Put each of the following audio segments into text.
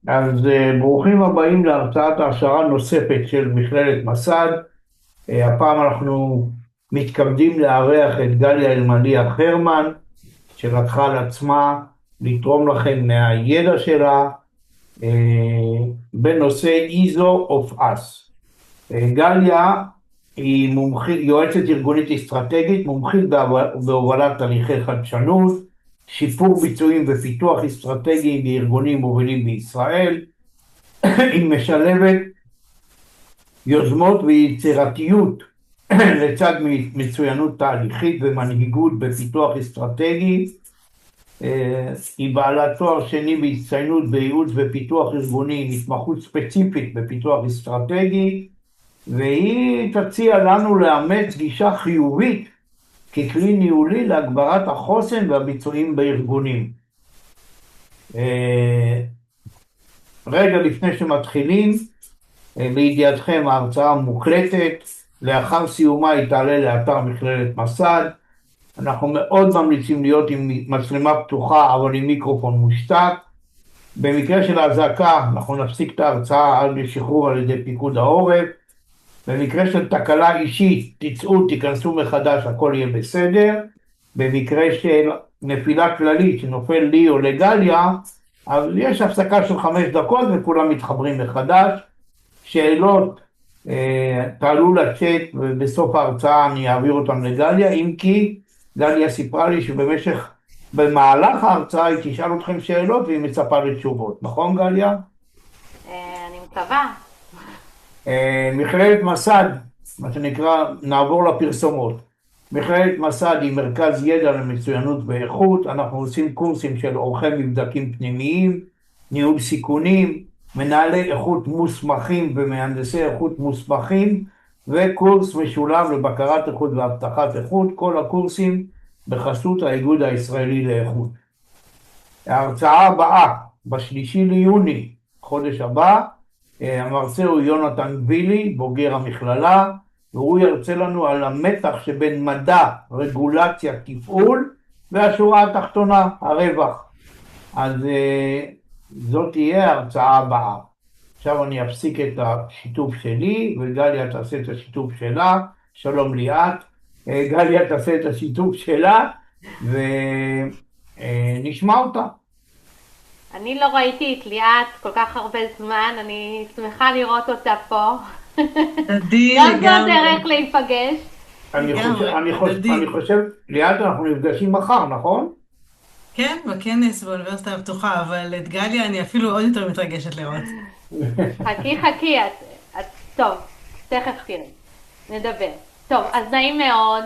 אז ברוכים הבאים להרצאת העשרה נוספת של מכללת מסד. הפעם אנחנו מתכבדים לארח את גליה אלמליח חרמן, שלקחה על עצמה לתרום לכם מהידע שלה אה, בנושא ISO of Us. גליה היא יועצת ארגונית אסטרטגית, מומחית בהובלת תהליכי חדשנות, שיפור ביצועים ופיתוח אסטרטגי בארגונים מובילים בישראל. היא משלבת יוזמות ויצירתיות לצד מצוינות תהליכית ומנהיגות בפיתוח אסטרטגי. היא בעלת תואר שני בהצטיינות בייעוץ ופיתוח ארגוני עם התמחות ספציפית בפיתוח אסטרטגי, והיא תציע לנו לאמץ גישה חיובית ככלי ניהולי להגברת החוסן והביצועים בארגונים. רגע לפני שמתחילים, לידיעתכם ההרצאה מוקלטת, לאחר סיומה היא תעלה לאתר מכללת מסד. אנחנו מאוד ממליצים להיות עם מצלמה פתוחה אבל עם מיקרופון מושתק. במקרה של האזעקה אנחנו נפסיק את ההרצאה עד לשחרור על ידי פיקוד העורף. במקרה של תקלה אישית תצאו, תיכנסו מחדש, הכל יהיה בסדר. במקרה של נפילה כללית שנופל לי או לגליה, אז יש הפסקה של 5 דקות וכולם מתחברים מחדש. שאלות תעלו לצ'אט ובסוף ההרצאה אני אעביר אותם לגליה, אם כי גליה סיפרה לי במהלך ההרצאה היא תשאל אתכם שאלות והיא מצפה לתשובות, נכון גליה? אני מקווה. מכללת מסד, מה שנקרא, נעבור לפרסומות. מכללת מסד היא מרכז ידע למצוינות ואיכות. אנחנו עושים קורסים של עורכי מבדקים פנימיים, ניהול סיכונים, מנהלי איכות מוסמכים ומהנדסי איכות מוסמכים, וקורס משולב לבקרת איכות והבטחת איכות. כל הקורסים בחסות האיגוד הישראלי לאיכות. ההרצאה הבאה בשלישי ליוני, חודש הבא, המרצה הוא יונתן וילי, בוגר המכללה, והוא ירצה לנו על המתח שבין מדע, רגולציה, תפעול, והשורה התחתונה, הרווח. אז זאת תהיה ההרצאה הבאה. עכשיו אני אפסיק את השיתוף שלי, וגליה תעשה את השיתוף שלה. שלום ליאת. גליה תעשה את השיתוף שלה, ונשמע אותה. אני לא ראיתי את ליאת כל כך הרבה זמן, אני שמחה לראות אותה פה. הדדי גם זו לגמרי. דרך להיפגש. אני חושב, ליאת, אנחנו נפגשים מחר, נכון? כן, בכנס באוניברסיטה הפתוחה, אבל את גליה אני אפילו עוד יותר מתרגשת לראות. חכי, טוב, תכף תראי, נדבר. טוב, אז נעים מאוד.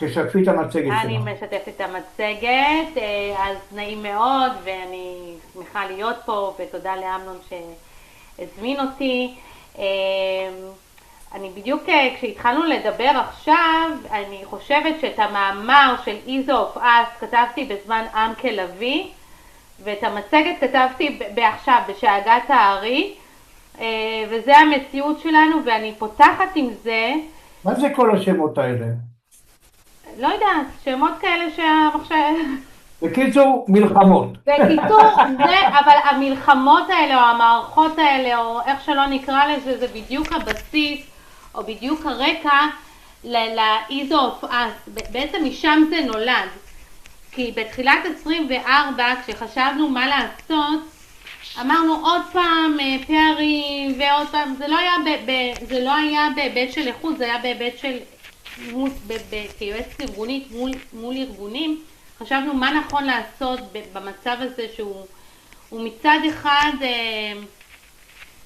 תשתפי את המצגת שלך. אני משתפת את המצגת, אז נעים מאוד, ואני שמחה להיות פה, ותודה לאמנון שהזמין אותי. אני בדיוק כשהתחלנו לדבר עכשיו, אני חושבת שאת המאמר של ISO of Us כתבתי בזמן עמקה לביא, ואת המצגת כתבתי בעכשיו, בשאגת הארי, וזה המציאות שלנו, ואני פותחת עם זה. מה זה כל השמות האלה? לא יודעת, שמות כאלה שהמחשב... בקיצור, מלחמות. בקיצור, אבל המלחמות האלה, או המערכות האלה, או איך שלא נקרא לזה, זה בדיוק הבסיס, או בדיוק הרקע ל-ISO of Us. בעצם משם זה נולד. כי בתחילת 24, כשחשבנו מה לעשות, אמרנו עוד פעם פערים ועוד פעם, זה לא היה בהיבט של איכות, זה היה בהיבט של כיועצת ארגונית מול ארגונים. חשבנו מה נכון לעשות במצב הזה שהוא מצד אחד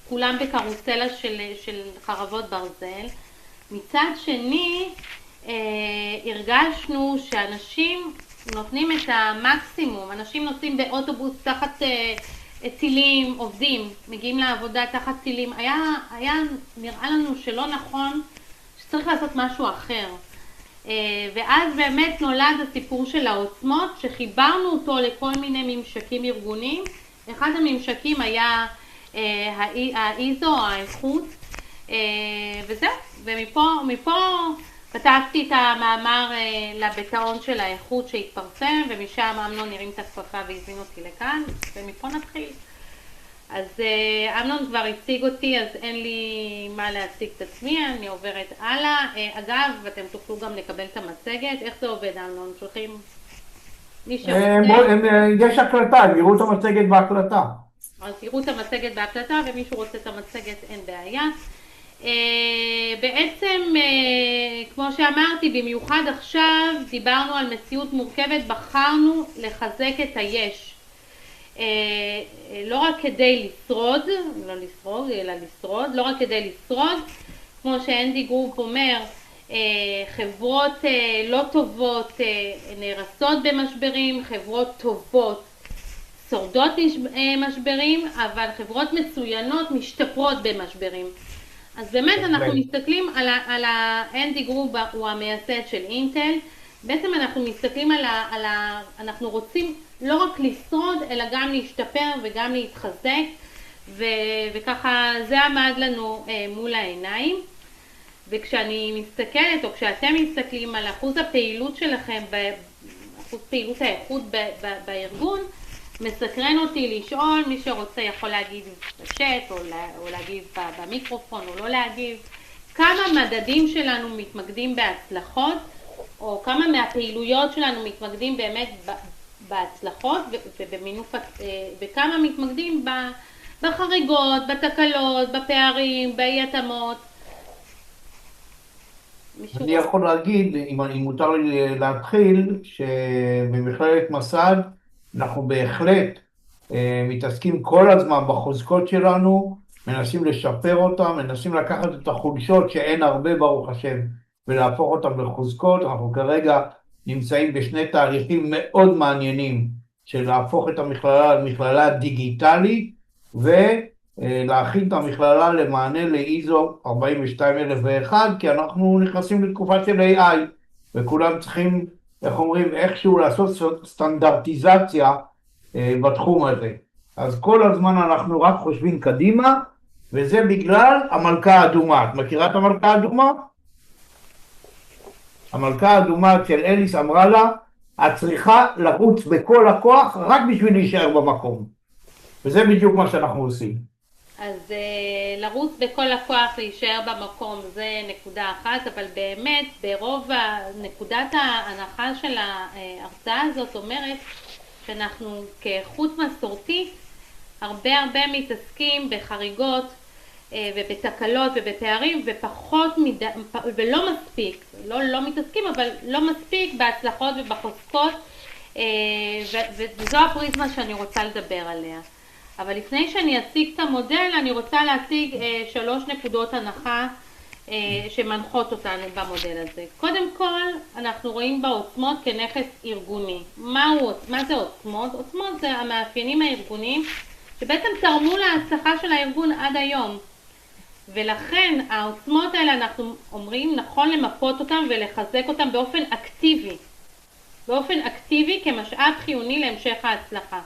כולם בקרוסלה של חרבות ברזל, מצד שני הרגשנו שאנשים נותנים את המקסימום, אנשים נוסעים באוטובוס תחת טילים, עובדים, מגיעים לעבודה תחת טילים, היה נראה לנו שלא נכון, שצריך לעשות משהו אחר. ואז באמת נולד הסיפור של העוצמות, שחיברנו אותו לכל מיני ממשקים ארגוניים. אחד הממשקים היה ה-ISO, האיכות, וזהו, ומפה כתבתי את המאמר לבטאון של האיכות שהתפרסם, ומשם אמנון הרים את הכפפה והזמין אותי לכאן, ומפה נתחיל. אז אמנון כבר הציג אותי, אז אין לי מה להציג את עצמי, אני עוברת הלאה. אגב, אתם תוכלו גם לקבל את המצגת. איך זה עובד, אמנון? שולחים מי שרוצה? יש הקלטה, הם יראו את המצגת בהקלטה. אז תראו את המצגת בהקלטה, ומישהו רוצה את המצגת, אין בעיה. בעצם, כמו שאמרתי, במיוחד עכשיו דיברנו על מציאות מורכבת, בחרנו לחזק את היש. לא רק כדי לשרוד, לא לשרוד, אלא לשרוד, לא רק כדי לשרוד, כמו שאנדי גרופ אומר, חברות לא טובות נהרסות במשברים, חברות טובות שורדות משברים, אבל חברות מצוינות משתפרות במשברים. אז באמת אנחנו מסתכלים על אנדי גרופ, הוא המייסד של אינטל. בעצם אנחנו מסתכלים אנחנו רוצים לא רק לשרוד, אלא גם להשתפר וגם להתחזק, וככה זה עמד לנו מול העיניים. וכשאני מסתכלת, או כשאתם מסתכלים על אחוז הפעילות שלכם, אחוז פעילות האיכות בארגון, מסקרן אותי לשאול, מי שרוצה יכול להגיד בשט, או להגיב במיקרופון, או לא להגיב, כמה מדדים שלנו מתמקדים בהצלחות, או כמה מהפעילויות שלנו מתמקדים באמת בהצלחות, ובמינוף, וכמה מתמקדים בחריגות, בתקלות, בפערים, באי-התאמות. אני יכול להגיד, אם מותר לי להתחיל, שבמכללת מסד אנחנו בהחלט מתעסקים כל הזמן בחוזקות שלנו, מנסים לשפר אותם, מנסים לקחת את החולשות שאין הרבה ברוך השם, ולהפוך אותם לחוזקות. אנחנו כרגע נמצאים בשני תהליכים מאוד מעניינים, של להפוך את המכללה למכללה דיגיטלית, ולהכין את המכללה למענה לאיזו 42001, כי אנחנו נכנסים לתקופה של AI, וכולם צריכים, איך אומרים, איכשהו לעשות סטנדרטיזציה בתחום הזה. אז כל הזמן אנחנו רק חושבים קדימה, וזה בגלל המלכה האדומה. את מכירה את המלכה האדומה? המלכה האדומה של אליס אמרה לה, את צריכה לרוץ בכל הכוח רק בשביל להישאר במקום. וזה בדיוק מה שאנחנו עושים. אז לרוץ בכל הכוח להישאר במקום זה נקודה אחת, אבל באמת ברוב נקודת ההנחה של ההרצאה הזאת אומרת שאנחנו כאיכות מסורתית הרבה מתעסקים בחריגות ובתקלות ובפערים, ופחות ולא מספיק, לא מתעסקים, אבל לא מספיק בהצלחות ובחוזקות, וזו הפריזמה שאני רוצה לדבר עליה. אבל לפני שאני אציג את המודל, אני רוצה להציג 3 נקודות הנחה שמנחות אותנו במודל הזה. קודם כל, אנחנו רואים בעוצמות כנכס ארגוני. מה זה עוצמות? עוצמות זה המאפיינים הארגוניים שבעצם תרמו להצלחה של הארגון עד היום. ולכן העוצמות האלה אנחנו אומרים נכון למפות אותם ולחזק אותם באופן אקטיבי. באופן אקטיבי כמשאב חיוני להמשך ההצלחה.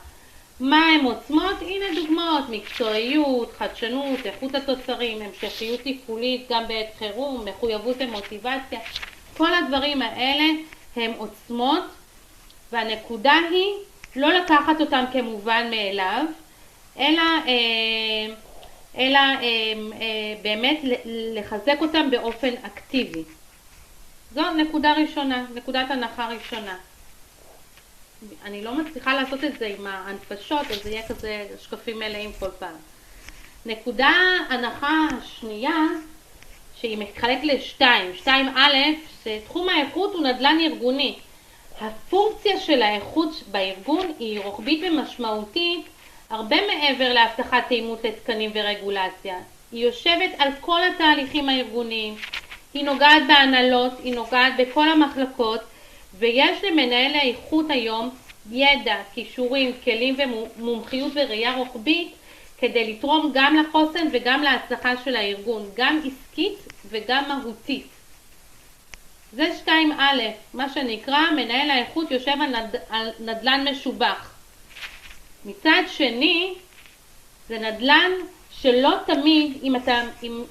מה הם עוצמות? הנה דוגמאות: מקצועיות, חדשנות, איכות התוצרים, המשכיות תפעולית גם בעת חירום, מחויבות ומוטיבציה. כל הדברים האלה הם עוצמות, והנקודה היא לא לקחת אותם כמובן מאליו, אלא באמת לחזק אותם באופן אקטיבי. זו נקודה ראשונה, נקודת הנחה ראשונה. אני לא מצליחה לעשות את זה עם ההנפשות, אז זה יהיה כזה שקפים מלאים כל פעם. נקודה הנחה השנייה, שהיא מתחלק לשתיים. 2א', תחום האיכות הוא נדל"ן ארגוני. הפונקציה של האיכות בארגון היא רוחבית ומשמעותית, הרבה מעבר להבטחת תאימות לתקנים ורגולציה. היא יושבת על כל התהליכים הארגוניים, היא נוגעת בהנהלות, היא נוגעת בכל המחלקות, ויש למנהל האיכות היום ידע, כישורים, כלים ומומחיות וראייה רוחבית כדי לתרום גם לחוסן וגם להצלחה של הארגון, גם עסקית וגם מהותית. זה 2א', מה שנקרא מנהל האיכות יושב על נדל"ן משובח. מצד שני, זה נדל"ן שלא תמיד, אם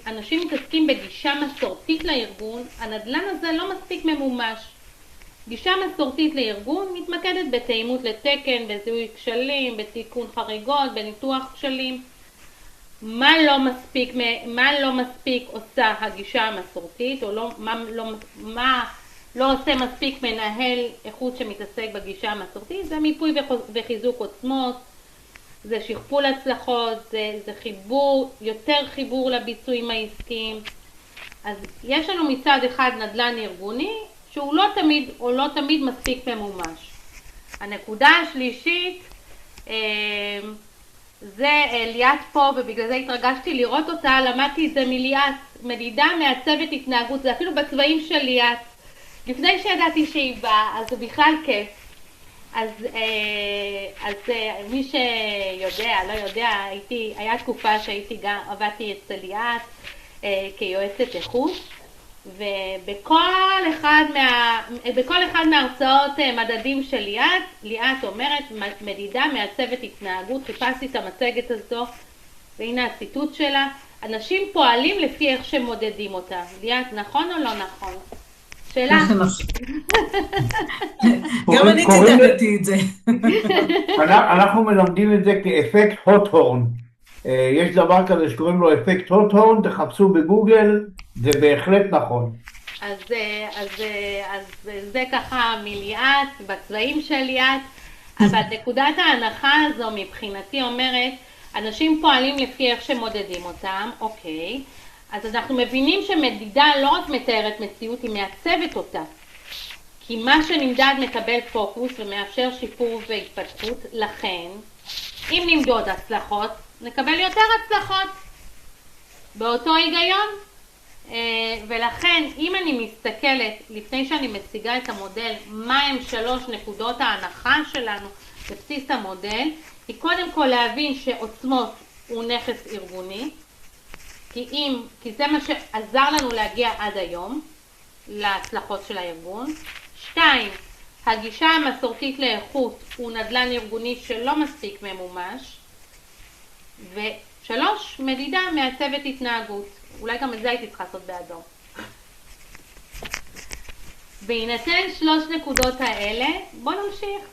אנשים מתעסקים בגישה מסורתית לארגון, הנדל"ן הזה לא מספיק ממומש. גישה מסורתית לארגון מתמקדת בתאימות לתקן, בזיהוי כשלים, בתיקון חריגות, בניתוח כשלים. מה לא מספיק עושה הגישה המסורתית, או מה לא עושה מספיק מנהל איכות שמתעסק בגישה המסורתית, זה מיפוי וחיזוק עוצמות, זה שכפול הצלחות, זה יותר חיבור לביצועים העסקיים. אז יש לנו מצד אחד נדל"ן ארגוני, שהוא לא תמיד מספיק ממומש. הנקודה השלישית, זה ליאת פה, ובגלל זה התרגשתי לראות אותה, למדתי את זה מליאת, מדידה מעצבת התנהגות, זה אפילו בצבעים של ליאת. לפני שידעתי שהיא באה, אז זה בכלל כיף. אז מי שיודע, לא יודע, היה תקופה שהייתי גם, עבדתי אצל ליאת כיועצת איכות, ובכל אחד מההרצאות מדדים של ליאת אומרת, מדידה מעצבת התנהגות, חיפשתי את המצגת הזו, והנה הציטוט שלה, אנשים פועלים לפי איך שמודדים אותה. ליאת, נכון או לא נכון? שאלה. גם אני ציטטתי את זה. אנחנו מלמדים את זה כאפקט הוטהורן. יש דבר כזה שקוראים לו אפקט הוטהורן, תחפשו בגוגל, זה בהחלט נכון. אז זה ככה מליאת, בצבעים של ליאת, אבל נקודת ההנחה הזו מבחינתי אומרת, אנשים פועלים לפי איך שמודדים אותם, אוקיי, אז אנחנו מבינים שמדידה לא רק מתארת מציאות, היא מעצבת אותה. כי מה שנמדד מקבל פוקוס ומאפשר שיפור והתפתחות, לכן, אם נמדוד הצלחות, נקבל יותר הצלחות. באותו היגיון. ולכן, אם אני מסתכלת, לפני שאני מציגה את המודל, מה הם 3 נקודות ההנחה שלנו בבסיס המודל, היא קודם כל להבין שעוצמות הוא נכס ארגוני, כי זה מה שעזר לנו להגיע עד היום להצלחות של הארגון. 2, הגישה המסורתית לאיכות הוא נדל"ן ארגוני שלא מספיק ממומש. ו3, מדידה מעצבת התנהגות. אולי גם את זה הייתי צריכה לעשות באדום. בהינתן 3 נקודות האלה, בוא נמשיך.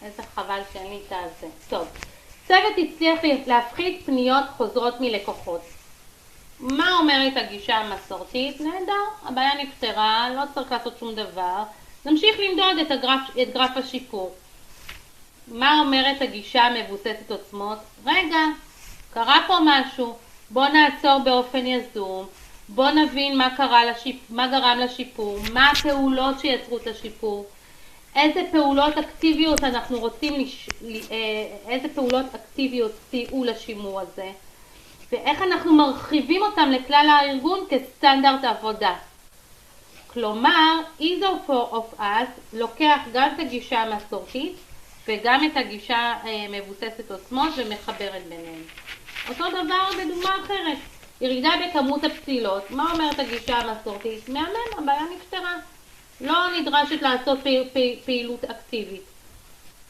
איזה חבל שאין לי את הזה. טוב. צוות הצליח להפחית פניות חוזרות מלקוחות. מה אומרת הגישה המסורתית? נהדר, הבעיה נפתרה, לא צריך לעשות שום דבר. נמשיך למדוד את גרף השיפור. מה אומרת הגישה המבוססת עוצמות? רגע, קרה פה משהו, בוא נעצור באופן יזום, בוא נבין מה גרם לשיפור, מה הפעולות שיצרו את השיפור, איזה פעולות אקטיביות אנחנו רוצים, איזה פעולות אקטיביות סייעו לשימור הזה, ואיך אנחנו מרחיבים אותם לכלל הארגון כסטנדרט עבודה. כלומר, ISO of us לוקח גם את הגישה המסורתית וגם את הגישה מבוססת עוצמות ומחברת ביניהם. אותו דבר בדוגמה אחרת, ירידה בכמות הפסילות. מה אומרת הגישה המסורתית? מהמם, הבעיה נפתרה. לא נדרשת לעשות פעילות אקטיבית.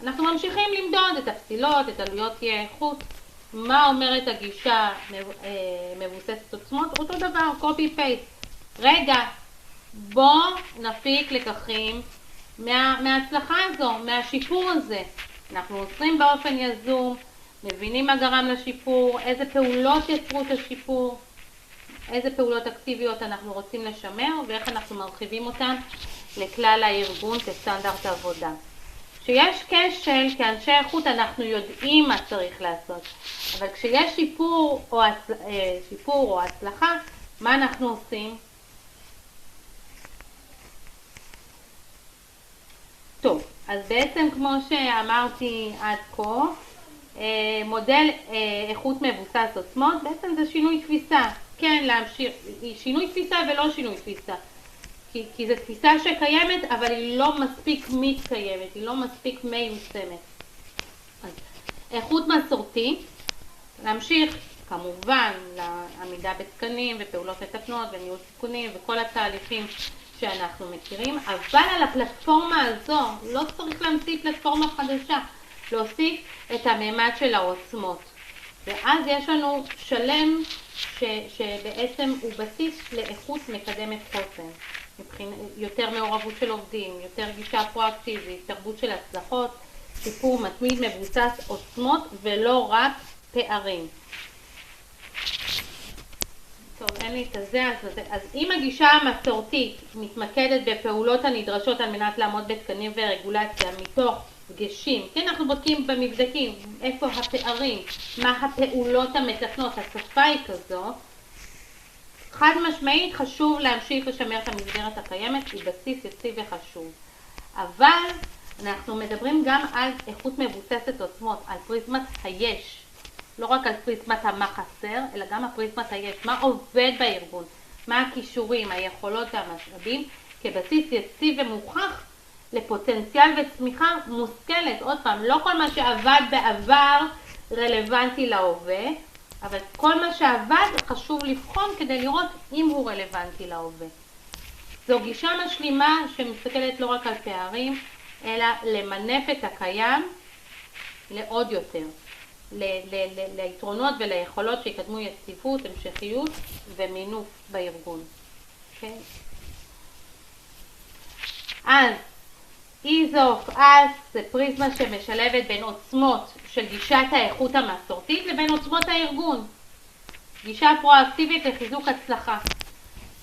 אנחנו ממשיכים למדוד את הפסילות, את עלויות איכות. מה אומרת הגישה מבוססת עוצמות? אותו דבר, copy paste. רגע, בוא נפיק לקחים מההצלחה הזו, מהשיפור הזה. אנחנו עושים באופן יזום, מבינים מה גרם לשיפור, איזה פעולות יצרו את השיפור, איזה פעולות אקטיביות אנחנו רוצים לשמר, ואיך אנחנו מרחיבים אותן לכלל הארגון כסטנדרט עבודה. כשיש כשל, כאנשי איכות אנחנו יודעים מה צריך לעשות, אבל כשיש שיפור או הצלחה, מה אנחנו עושים? טוב, אז בעצם כמו שאמרתי עד כה, מודל איכות מבוסס עוצמות, בעצם זה שינוי תפיסה. כן, להמשיך, שינוי תפיסה ולא שינוי תפיסה. כי זו תפיסה שקיימת, אבל היא לא מספיק מתקיימת, היא לא מספיק מיושמת. אז איכות מסורתית, להמשיך כמובן לעמידה בתקנים ופעולות מתקנות וניהול סיכונים וכל התהליכים שאנחנו מכירים, אבל על הפלטפורמה הזו לא צריך להמציא פלטפורמה חדשה, להוסיף את הממד של העוצמות. ואז יש לנו שלם שבעצם הוא בסיס לאיכות מקדמת חוסן. יותר מעורבות של עובדים, יותר גישה פרואקטיבית, תרבות של הצלחות, שיפור מתמיד מבוסס עוצמות ולא רק פערים. טוב, אין לי את הזה, אז אם הגישה המסורתית מתמקדת בפעולות הנדרשות על מנת לעמוד בתקנים ורגולציה מתוך דגשים, כן, אנחנו בודקים במבדקים איפה הפערים, מה הפעולות המתקנות, השפה היא כזו, חד משמעית חשוב להמשיך לשמר את המסגרת הקיימת, היא בסיס יציב וחשוב. אבל אנחנו מדברים גם על איכות מבוססת עוצמות, על פריזמת היש. לא רק על פריזמת מה חסר, אלא גם הפריזמת היש. מה עובד בארגון, מה הכישורים, היכולות והמשאבים, כבסיס יציב ומוכח לפוטנציאל וצמיחה מושכלת. עוד פעם, לא כל מה שעבד בעבר רלוונטי להווה, אבל כל מה שעבד חשוב לבחון כדי לראות אם הוא רלוונטי להווה. זו גישה משלימה שמסתכלת לא רק על פערים, אלא למנף את הקיים לעוד יותר. ליתרונות וליכולות שיקדמו יציבות, המשכיות ומינוף בארגון. Okay? אז Ease of Us זה פריזמה שמשלבת בין עוצמות של גישת האיכות המסורתית לבין עוצמות הארגון. גישה פרואקטיבית לחיזוק הצלחה.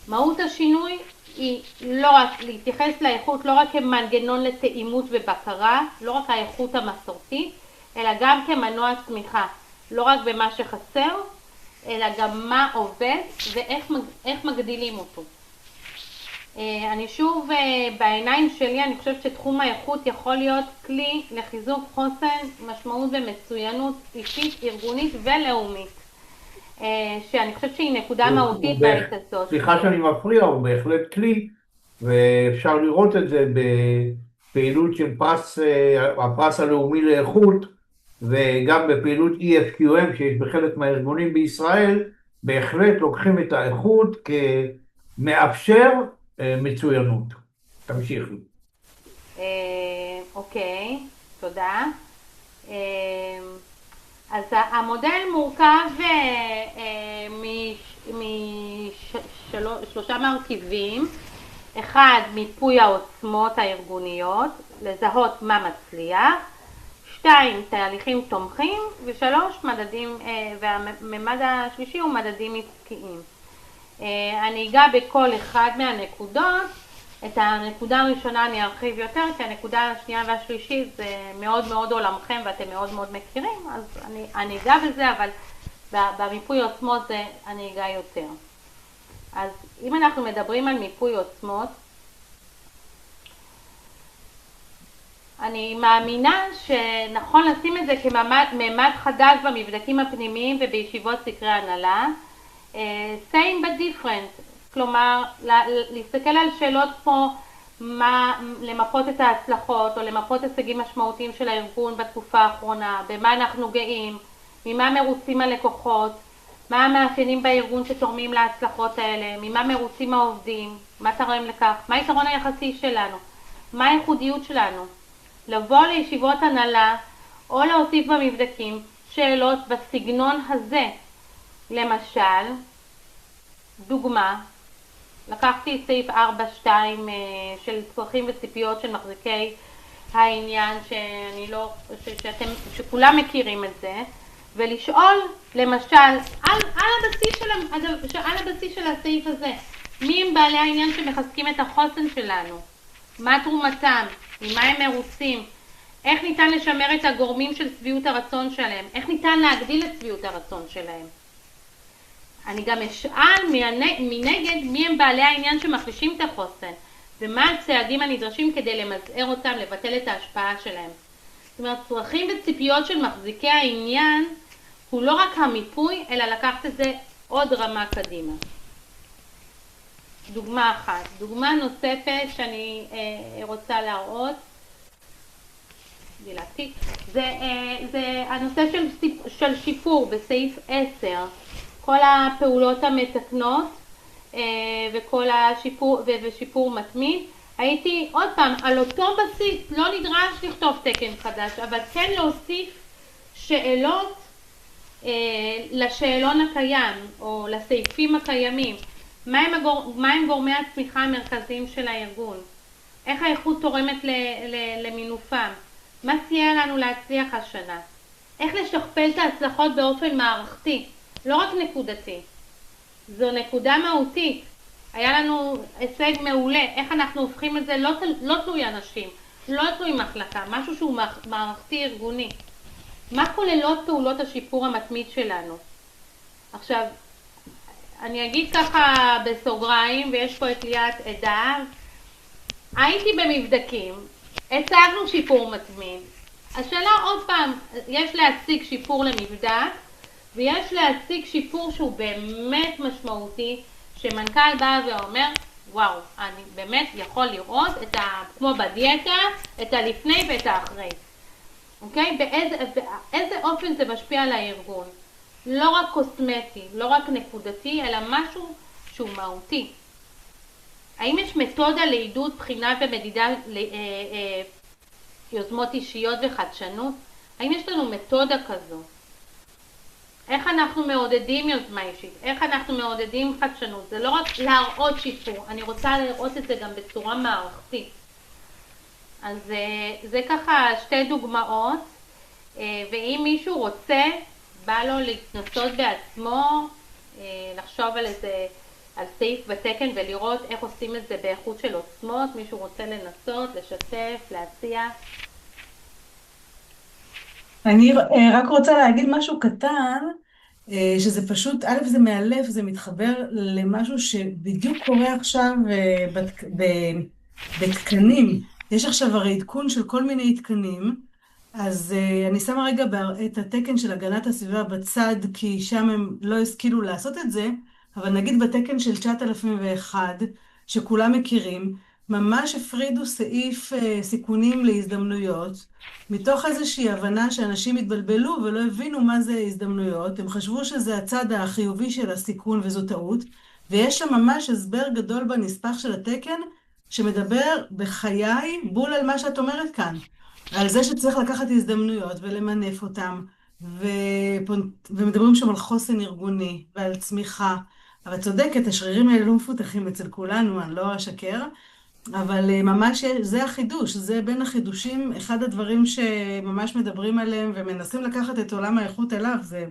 מהות השינוי היא לא רק להתייחס לאיכות לא רק כמנגנון לתאימות ובקרה, לא רק האיכות המסורתית, אלא גם כמנוע צמיחה, לא רק במה שחסר, אלא גם מה עובד ואיך מגדילים אותו. אני שוב, בעיניים שלי, אני חושבת שתחום האיכות יכול להיות כלי לחיזוק חוסן, משמעות ומצוינות אישית, ארגונית ולאומית, שאני חושבת שהיא נקודה מהותית בעת הזאת. סליחה שאני מפריע, הוא בהחלט כלי, ואפשר לראות את זה בפעילות של הפרס הלאומי לאיכות, וגם בפעילות EFQM שיש בחלק מהארגונים בישראל, בהחלט לוקחים את האיכות כמאפשר מצוינות. תמשיך. אוקיי, תודה. אז המודל מורכב משלושה מרכיבים. אחד, מיפוי העוצמות הארגוניות, לזהות מה מצליח. 2, תהליכים תומכים, ו3, מדדים, והממד השלישי הוא מדדים עסקיים. אני אגע בכל אחד מהנקודות. את הנקודה הראשונה אני ארחיב יותר, כי הנקודה השנייה והשלישית זה מאוד מאוד עולמכם ואתם מאוד מאוד מכירים, אז אני אגע בזה, אבל במיפוי עוצמות אני אגע יותר. אז אם אנחנו מדברים על מיפוי עוצמות, אני מאמינה שנכון לשים את זה כממד חדש במבדקים הפנימיים ובישיבות סקרי הנהלה, same but different, כלומר להסתכל על שאלות כמו למפות את ההצלחות או למפות הישגים משמעותיים של הארגון בתקופה האחרונה, במה אנחנו גאים, ממה מרוצים הלקוחות, מה המאפיינים בארגון שתורמים להצלחות האלה, ממה מרוצים העובדים, מה תרם לכך, מה היתרון היחסי שלנו, מה הייחודיות שלנו. לבוא לישיבות הנהלה או להוסיף במבדקים שאלות בסגנון הזה. למשל, דוגמה, לקחתי סעיף 4.2 של צרכים וציפיות של מחזיקי העניין, שכולם מכירים את זה, ולשאול למשל על הבסיס של הסעיף הזה, מי הם בעלי העניין שמחזקים את החוסן שלנו, מה תרומתם, ממה הם מרוצים, איך ניתן לשמר את הגורמים של שביעות הרצון שלהם, איך ניתן להגדיל את שביעות הרצון שלהם. אני גם אשאל מנגד מי הם בעלי העניין שמחלישים את החוסן, ומה הצעדים הנדרשים כדי למזער אותם, לבטל את ההשפעה שלהם. זאת אומרת, צרכים וציפיות של מחזיקי העניין הוא לא רק המיפוי, אלא לקחת את זה עוד רמה קדימה. דוגמה אחת. דוגמה נוספת שאני רוצה להראות, דילגתי, זה הנושא של שיפור בסעיף 10. כל הפעולות המתקנות וכל ושיפור מתמיד. הייתי עוד פעם על אותו בסיס, לא נדרש לכתוב תקן חדש, אבל כן להוסיף שאלות לשאלון הקיים או לסעיפים הקיימים. מה הם גורמי הצמיחה המרכזיים של הארגון? איך האיכות תורמת למינופם? מה סייע לנו להצליח השנה? איך לשכפל את ההצלחות באופן מערכתי, לא רק נקודתי? זו נקודה מהותית. היה לנו הישג מעולה, איך אנחנו הופכים את זה לא תלוי אנשים, לא תלוי מחלקה, משהו שהוא מערכתי ארגוני. מה כוללות פעולות השיפור המתמיד שלנו? עכשיו, אני אגיד ככה בסוגריים, ויש פה את ליאת עדה, הייתי במבדקים, הצגנו שיפור מתמיד. השאלה עוד פעם, יש להציג שיפור למבדק, ויש להציג שיפור שהוא באמת משמעותי, שמנכ"ל בא ואומר, וואו, אני באמת יכול לראות כמו בדיאטה, את הלפני ואת האחרי. אוקיי? באיזה אופן זה משפיע על הארגון? לא רק קוסמטי, לא רק נקודתי, אלא משהו שהוא מהותי. האם יש מתודה לעידוד בחינה ומדידה יוזמות אישיות וחדשנות? האם יש לנו מתודה כזו? איך אנחנו מעודדים יוזמה אישית? איך אנחנו מעודדים חדשנות? זה לא רק להראות שיפור, אני רוצה לראות את זה גם בצורה מערכתית. אז זה ככה שתי דוגמאות, ואם מישהו רוצה, בא לו להתנסות בעצמו, לחשוב על סעיף בתקן ולראות איך עושים את זה באיכות של עוצמות, מישהו רוצה לנסות, לשתף, להציע. אני רק רוצה להגיד משהו קטן, שזה פשוט, א', זה מאלף, זה מתחבר למשהו שבדיוק קורה עכשיו בתקנים. יש עכשיו הרי עדכון של כל מיני תקנים, אז אני שמה רגע את התקן של הגנת הסביבה בצד, כי שם הם לא השכילו לעשות את זה, אבל נגיד בתקן של 9001, שכולם מכירים, ממש הפרידו סעיף סיכונים להזדמנויות, מתוך איזושהי הבנה שאנשים התבלבלו ולא הבינו מה זה הזדמנויות, הם חשבו שזה הצד החיובי של הסיכון וזו טעות, ויש שם ממש הסבר גדול בנספח של התקן, שמדבר בחיי בול על מה שאת אומרת כאן, על זה שצריך לקחת הזדמנויות ולמנף אותם, ומדברים שם על חוסן ארגוני ועל צמיחה, אבל צודקת, השרירים האלה לא מפותחים אצל כולנו, אני לא אשקר, אבל ממש זה החידוש, זה בין החידושים, אחד הדברים שממש מדברים עליהם ומנסים לקחת את עולם האיכות אליו, זה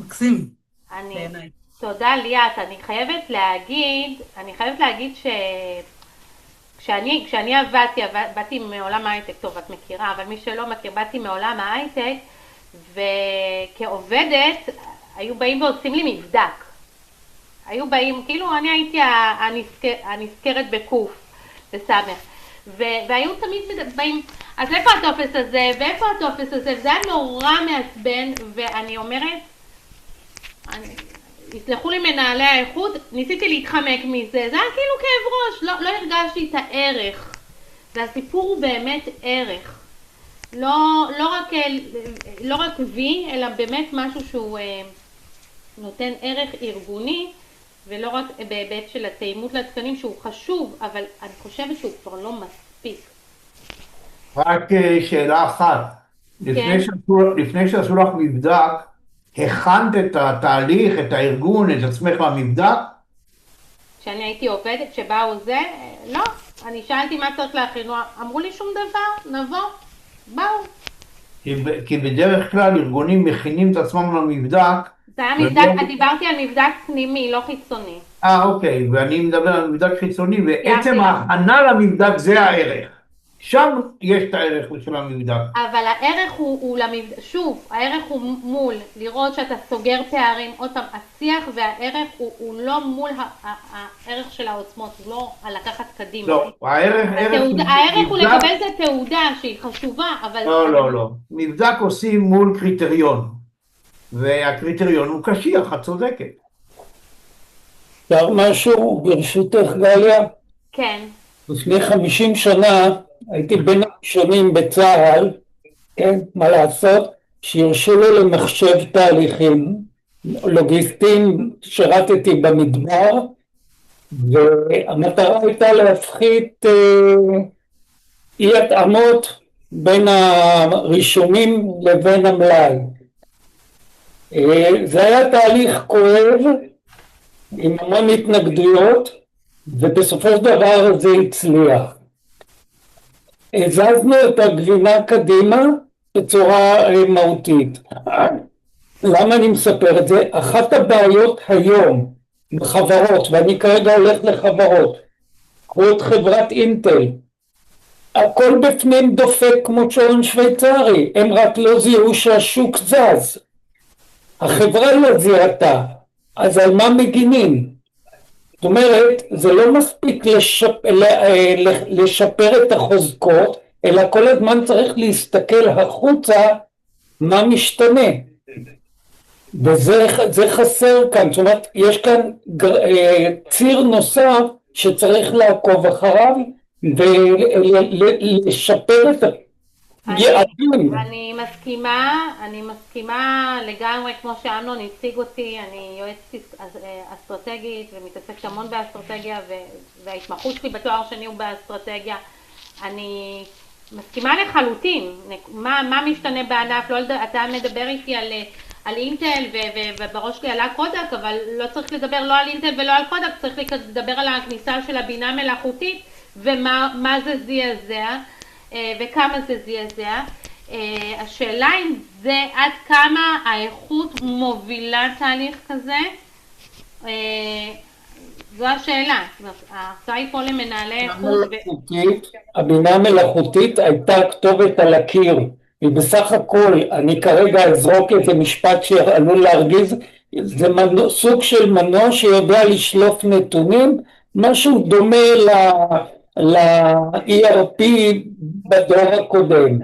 מקסים בעיניי. תודה ליאת, אני חייבת להגיד כשאני באתי מעולם ההייטק, טוב את מכירה, אבל מי שלא מכיר, באתי מעולם ההייטק, וכעובדת היו באים ועושים לי מבדק. היו באים, כאילו אני הייתי הנזכרת בקוף. בסמך. והיו תמיד באים, אז איפה הטופס הזה, ואיפה הטופס הזה, וזה היה נורא מעצבן, ואני אומרת, יסלחו לי מנהלי האיכות, ניסיתי להתחמק מזה, זה היה כאילו כאב ראש, לא הרגשתי את הערך, והסיפור הוא באמת ערך, לא רק וי, אלא באמת משהו שהוא נותן ערך ארגוני, ולא רק בהיבט של התאימות לתקנים שהוא חשוב, אבל אני חושבת שהוא כבר לא מספיק. רק שאלה אחת, לפני שעשו לך מבדק, הכנת את התהליך, את הארגון, את עצמך למבדק? כשאני הייתי עובדת, שבאו זה, לא, אני שאלתי מה צריך להכין, אמרו לי שום דבר, נבוא, באו. כי בדרך כלל ארגונים מכינים את עצמם למבדק, זה היה מבדק, דיברתי על מבדק פנימי, לא חיצוני. אוקיי, ואני מדבר על מבדק חיצוני, ועצם ההכנה למבדק זה הערך. שם יש את הערך של המבדק. אבל הערך הוא למבדק, שוב, הערך הוא מול, לראות שאתה סוגר פערים, עוד פעם, השיח והערך הוא לא מול הערך של העוצמות, הוא לא על לקחת קדימה. לא, הערך הוא לקבל את התעודה שהיא חשובה, אבל... לא. מבדק עושים מול קריטריון. והקריטריון הוא קשיח, את צודקת. אפשר משהו ברשותך גליה? כן. לפני 50 שנה הייתי בין הראשונים בצה"ל, כן, מה לעשות, שהרשו לו למחשב תהליכים לוגיסטיים, שירתתי במדבר, והמטרה הייתה להפחית אי התאמות בין הרישומים לבין המלאי. זה היה תהליך כואב עם המון התנגדויות, ובסופו של דבר זה הצליח. הזזנו את הגבינה קדימה בצורה מהותית. למה אני מספר את זה? אחת הבעיות היום חברות, ואני כרגע הולך לחברות, קחו את חברת אינטל, הכל בפנים דופק כמו שעון שוויצרי, הם רק לא זיהו שהשוק זז, החברה לא זיהתה, אז על מה מגינים? זאת אומרת, זה לא מספיק לשפר את החוזקות, אלא כל הזמן צריך להסתכל החוצה מה משתנה. וזה חסר כאן, זאת אומרת, יש כאן ציר נוסף שצריך לעקוב אחריו ולשפר את היעדים. אני מסכימה לגמרי, כמו שאמנון הציג אותי, אני יועצת אסטרטגית ומתעסקת המון באסטרטגיה, וההתמחות שלי בתואר שני הוא באסטרטגיה. אני מסכימה לחלוטין, מה משתנה בענף, לא, אתה מדבר איתי על אינטל, ובראש שלי עלה קודק, אבל לא צריך לדבר לא על אינטל ולא על קודק, צריך לדבר על הכניסה של הבינה מלאכותית, ומה זה זעזע, וכמה זה זעזע. השאלה אם זה עד כמה האיכות מובילה תהליך כזה, זו השאלה. ההרצאה היא פה למנהלי איכות. הבינה המלאכותית הייתה כתובת על הקיר. היא בסך הכל, אני כרגע אזרוק איזה משפט שעלול להרגיז, זה סוג של מנוע שיודע לשלוף נתונים, משהו דומה ל-ERP בדור הקודם.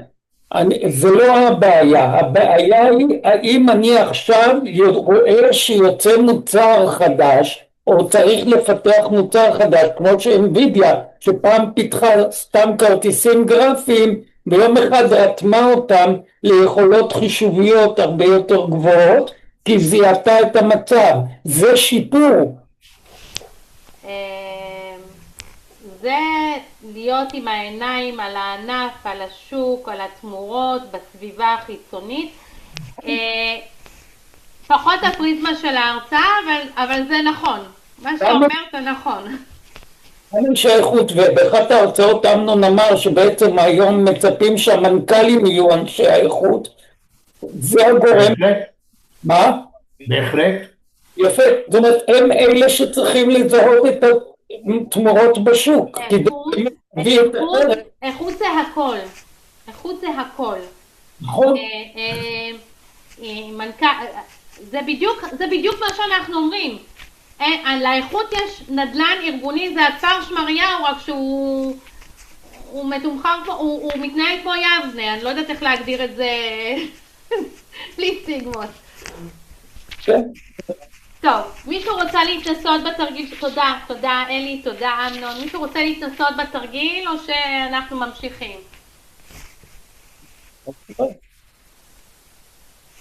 זה לא הבעיה, הבעיה היא האם אני עכשיו רואה שיוצא מוצר חדש, או צריך לפתח מוצר חדש, כמו שאינווידיה, שפעם פיתחה סתם כרטיסים גרפיים, ביום אחד רתמה אותם ליכולות חישוביות הרבה יותר גבוהות, כי זיהתה את המצב. זה שיפור. זה להיות עם העיניים על הענף, על השוק, על התמורות, בסביבה החיצונית. פחות הפריזמה של ההרצאה, אבל זה נכון. מה שאומר זה נכון. אנשי איכות, ובאחת ההרצאות אמנון אמר שבעצם היום מצפים שהמנכ"לים יהיו אנשי האיכות. זה הגורם. מה? בהחלט. יפה. זאת אומרת, הם אלה שצריכים לזהות את התמורות בשוק. איכות זה הכל. איכות זה הכל. נכון. זה בדיוק מה שאנחנו אומרים. לאיכות יש נדל"ן ארגוני, זה הכפר שמריהו, רק שהוא מתומחר פה, הוא מתנהל כמו יבנה, אני לא יודעת איך להגדיר את זה בלי סטיגמות. טוב, מישהו רוצה להתנסות בתרגיל? תודה אלי, תודה אמנון. מישהו רוצה להתנסות בתרגיל או שאנחנו ממשיכים?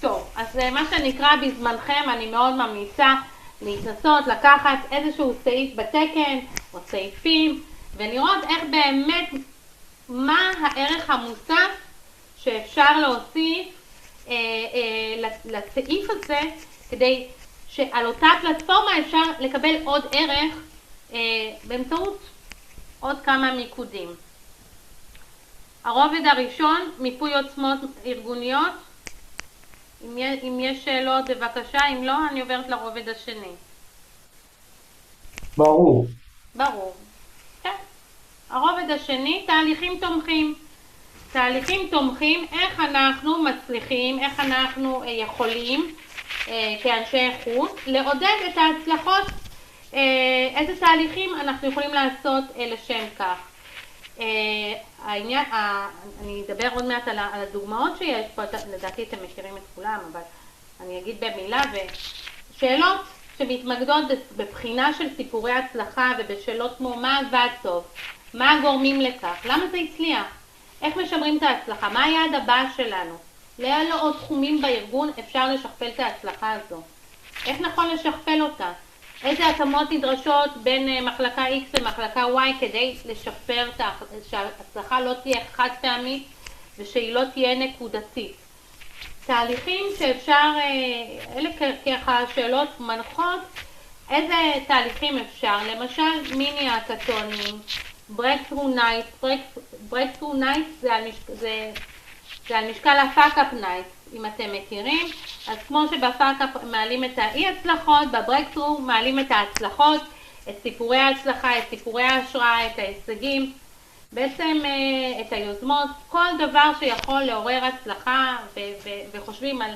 טוב, אז מה שנקרא בזמנכם, אני מאוד ממליצה להתנסות, לקחת איזשהו סעיף בתקן או סעיפים ולראות איך באמת, מה הערך המוסף שאפשר להוסיף לסעיף הזה, כדי שעל אותה פלטפורמה אפשר לקבל עוד ערך באמצעות עוד כמה מיקודים. הרובד הראשון, מיפוי עוצמות ארגוניות. אם יש שאלות בבקשה, אם לא אני עוברת לרובד השני. ברור. כן. הרובד השני, תהליכים תומכים. תהליכים תומכים, איך אנחנו מצליחים, איך אנחנו יכולים כאנשי איכות לעודד את ההצלחות, איזה תהליכים אנחנו יכולים לעשות לשם כך. אני אדבר עוד מעט על הדוגמאות שיש פה, לדעתי אתם מכירים את כולם, אבל אני אגיד במילה, ושאלות שמתמקדות בבחינה של סיפורי הצלחה ובשאלות כמו מה עבד טוב, מה הגורמים לכך, למה זה הצליח, איך משמרים את ההצלחה, מה היעד הבא שלנו, לאילו עוד תחומים בארגון אפשר לשכפל את ההצלחה הזו, איך נכון לשכפל אותה, איזה התאמות נדרשות בין מחלקה X למחלקה Y כדי לשפר שההצלחה לא תהיה חד פעמית ושהיא לא תהיה נקודתית. תהליכים שאפשר, אלה ככה שאלות מנחות, איזה תהליכים אפשר, למשל מיני האקתונים, breakthrough nights זה על משקל ה-fuck up nights, אם אתם מכירים, אז כמו שבפאקאפ מעלים את האי הצלחות, בברקטרו מעלים את ההצלחות, את סיפורי ההצלחה, את סיפורי ההשראה, את ההישגים, בעצם את היוזמות, כל דבר שיכול לעורר הצלחה, וחושבים על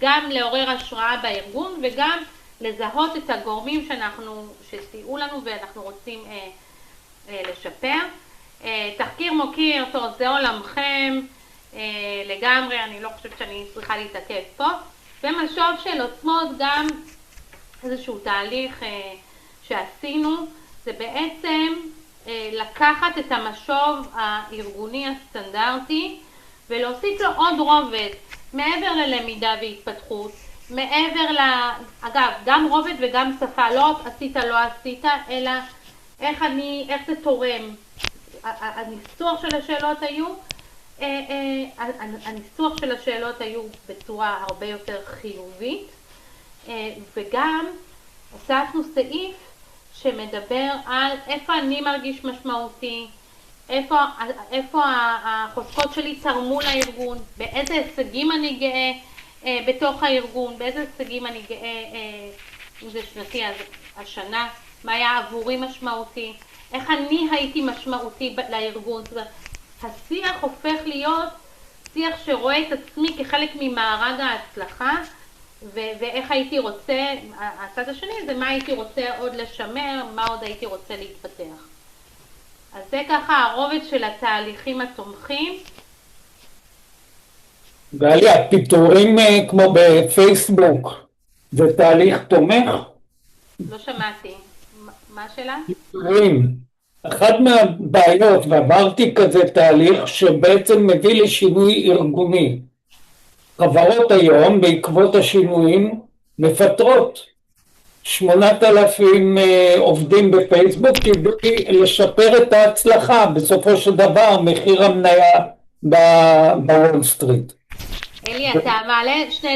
גם לעורר השראה בארגון וגם לזהות את הגורמים שסייעו לנו ואנחנו רוצים לשפר. תחקיר מוקיר, טוב, זה עולמכם לגמרי, אני לא חושבת שאני צריכה להתעכב פה. ומשוב של עוצמות, גם איזשהו תהליך שעשינו, זה בעצם לקחת את המשוב הארגוני הסטנדרטי ולהוסיף לו עוד רובד, מעבר ללמידה והתפתחות, מעבר אגב, גם רובד וגם שפה, לא עשית, לא עשית, אלא איך זה תורם. הניסוח של השאלות היו בצורה הרבה יותר חיובית, וגם הוספנו סעיף שמדבר על איפה אני מרגיש משמעותי, איפה החוזקות שלי תרמו לארגון, באיזה הישגים אני גאה בתוך הארגון, באיזה הישגים אני גאה, אם זה שנתי, אז השנה, מה היה עבורי משמעותי, איך אני הייתי משמעותי לארגון. זאת אומרת, השיח הופך להיות שיח שרואה את עצמי כחלק ממארג ההצלחה, ואיך הייתי רוצה, הצד השני זה מה הייתי רוצה עוד לשמר, מה עוד הייתי רוצה להתפתח. אז זה ככה הרובד של התהליכים התומכים. גלי, הפיטורים כמו בפייסבוק זה תהליך תומך? לא שמעתי. מה השאלה? פיטורים. אחת מהבעיות, ועברתי כזה תהליך שבעצם מביא לשינוי ארגוני. חברות היום בעקבות השינויים מפטרות 8,000 עובדים בפייסבוק כדי לשפר את ההצלחה, בסופו של דבר מחיר המניה בוול סטריט. אלי, אתה מעלה שני